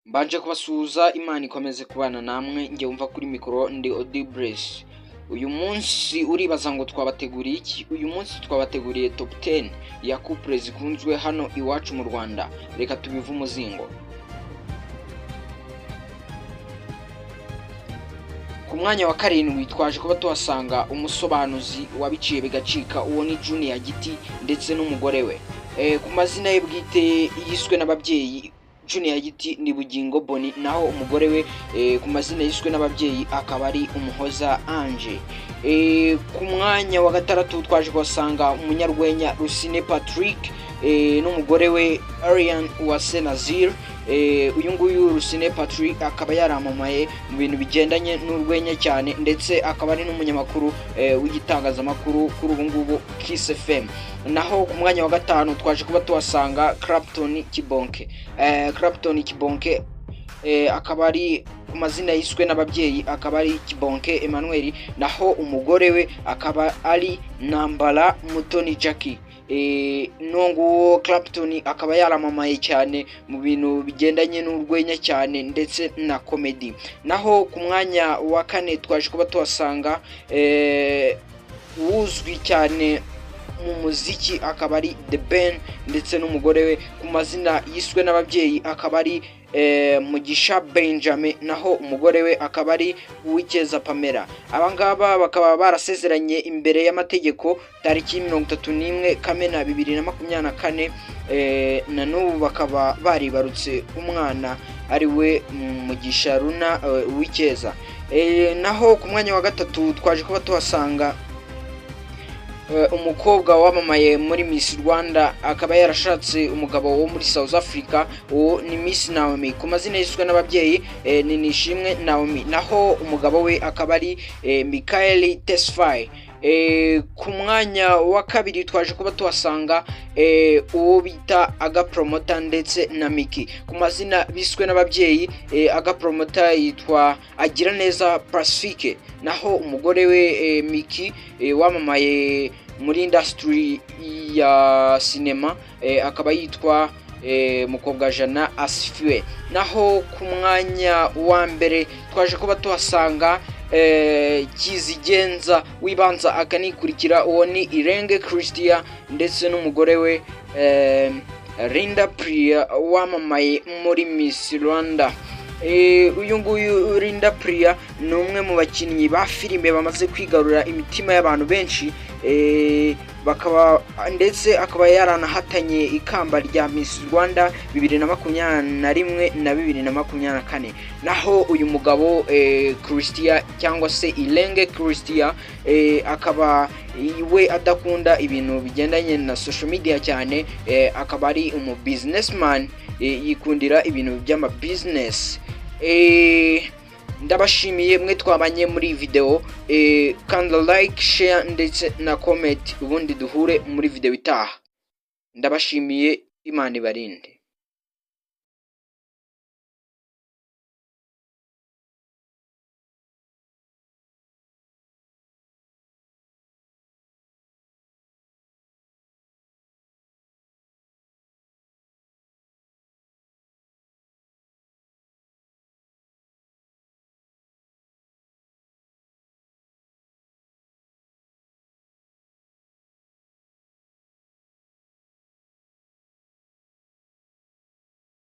Mbanje kubasuhuza Imana ikomeze kubana namwe nge wumva kuri mikoro ndi Audibles. Uyu munsi uribaza ngo twabateguriye iki? Uyu munsi twabateguriye top 10 ya couple zikunzwe hano iwacu mu Rwanda. Reka tubive umuzingo. Ku mwanya wa karindwi twaje kuba tuhasanga umusobanuzi wabiciye bigacika, uwo ni Junior Giti ndetse n'umugore we. Ku mazina ye bwite yiswe n'ababyeyi, Junior Giti ni Bugingo Boni, naho umugore we ku mazina yiswe n'ababyeyi akaba ari Umuhoza Ange. Ku mwanya wa gatandatu twaje kubasanga umunyarwenya Rusine Patrick n'umugore we Ariane Uwase Nazir. Uyu nguyu Rusine Patrick akaba yaramamaye mu bintu bigendanye n'urwenya cyane, ndetse akaba ari n'umunyamakuru w'igitangazamakuru kuri ubu ngubu Kiss FM. Naho ku mwanya wa gatanu twaje kuba tuhasanga Clapton Kibonke. Clapton Kibonke akaba ari ku mazina yiswe n'ababyeyi akaba ari Kibonke Emmanuel, naho umugore we akaba ari Nambala Mutoni Jackie. Nongo Clapton akaba yaramamaye cyane mu bintu bigendanye n'urwenya cyane ndetse na comedy. Naho ku mwanya wa kane twaje kuba tuhasanga uzwi cyane mu muziki akaba ari The Ben ndetse n'umugore we ku mazina yiswe n'ababyeyi akaba ari Mugisha Benjamin, naho umugore we akaba ari Uwikeza Pamela. Abangaba bakaba barasezeranye imbere y'amategeko tariki 31 Kamena 2024, na n'ubu bakaba baribarutse umwana ari we Mugisha Runa Uwikeza. Naho ku mwanya wa gatatu twaje kuba tuhasanga umukobwa wamamaye muri Miss Rwanda akaba yarashatse umugabo wo muri South Africa, uwo ni Miss Naomi. Ku mazina yiswe n'ababyeyi ni Nishimwe Naomi, naho umugabo we akaba ari Michael Tesfaye. Ku mwanya wa kabiri twaje kuba tuhasanga uwo bita Aga Promoter ndetse na Miki. Ku mazina biswe n'ababyeyi Aga Promoter yitwa Agira Neza Pacifique, naho umugore we Miki wamamaye muri industry ya cinema akaba yitwa Mukobwa Jana Asifiwe. Naho ku mwanya wa mbere twaje kuba tuhasanga Kizigenza wibanza akanikurikira, uwo ni Irenge Christian ndetse n'umugore we Linda Priya wamamaye muri Miss Rwanda. Uyu nguyu Linda Priya ni umwe mu bakinnyi ba filime bamaze kwigarura imitima y'abantu benshi, ndetse akaba yaranahatanye ikamba rya Miss Rwanda 2021 na 2024. Naho uyu mugabo Christian cyangwa se Irenge Christian akaba we adakunda ibintu bigendanye na social media cyane, akaba ari umu businessman yikundira ibintu by'ama business. Ndabashimiye mwe twabanye muri video, kanda like, share ndetse na comment, ubundi duhure muri video itaha. Ndabashimiye, Imana ibarinde.